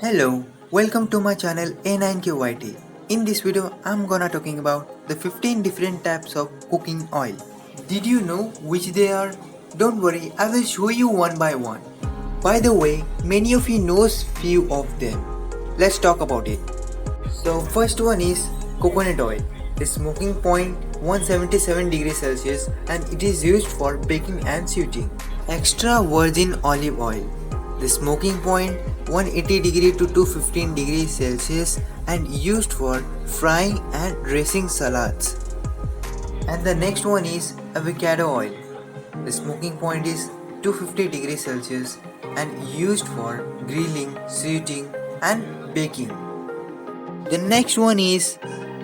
Hello, welcome to my channel A9k. In this video, I'm gonna talking about the 15 different types of cooking oil. Did you know which they are? Don't worry, I will show you one by one. By the way, many of you knows few of them. Let's talk about it. So first one is coconut oil. The smoking point 177 degrees Celsius and it is used for baking and sweetening. Extra virgin olive oil. The smoking point 180 degree to 215 degrees Celsius and used for frying and dressing salads. And the next one is avocado oil. The smoking point is 250 degrees Celsius and used for grilling, sweetening and baking. The next one is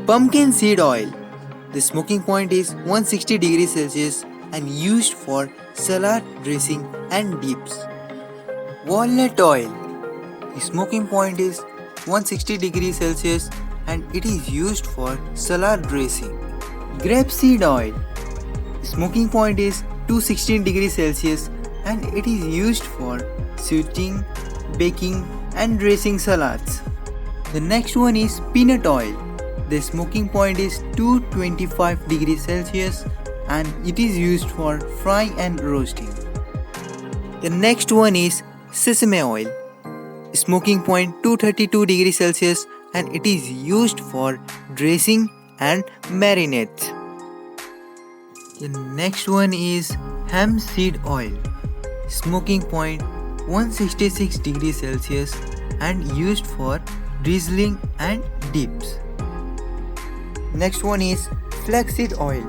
pumpkin seed oil. The smoking point is 160 degrees Celsius and used for salad dressing and dips. Walnut oil. The smoking point is 160 degrees Celsius and it is used for salad dressing. Grapeseed oil. The smoking point is 216 degrees Celsius and it is used for sweetening, baking and dressing salads. The next one is peanut oil. The smoking point is 225 degrees Celsius and it is used for frying and roasting. The next one is sesame oil. Smoking point 232 degrees Celsius and it is used for dressing and marinades. The next one is hemp seed oil. Smoking point 166 degrees Celsius and used for drizzling and dips. Next one is flaxseed oil.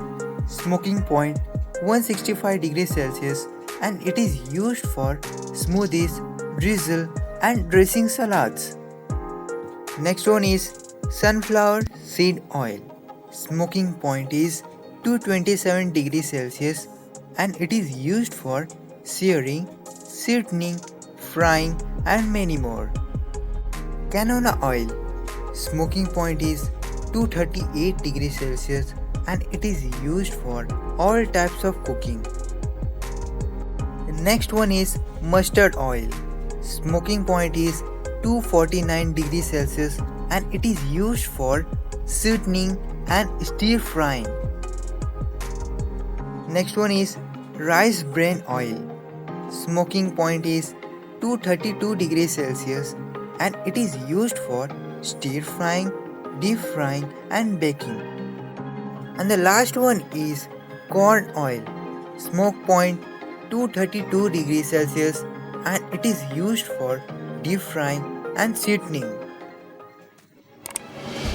Smoking point 165 degrees Celsius and it is used for smoothies, drizzle and dressing salads. Next one is sunflower seed oil. Smoking point is 227 degrees Celsius and it is used for searing, sweetening, frying and many more. Canola oil. Smoking point is 238 degrees Celsius and it is used for all types of cooking. The next one is mustard oil. Smoking point is 249 degrees Celsius and it is used for sweetening and stir frying. Next one is rice bran oil. Smoking point is 232 degrees Celsius and it is used for stir frying, deep frying and baking. And the last one is corn oil. Smoke point 232 degrees Celsius and it is used for deep frying and sweetening.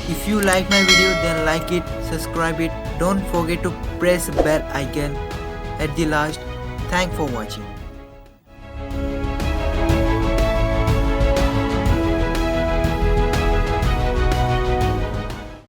If you like my video then like it, subscribe it, don't forget to press the bell icon at the last. Thanks for watching.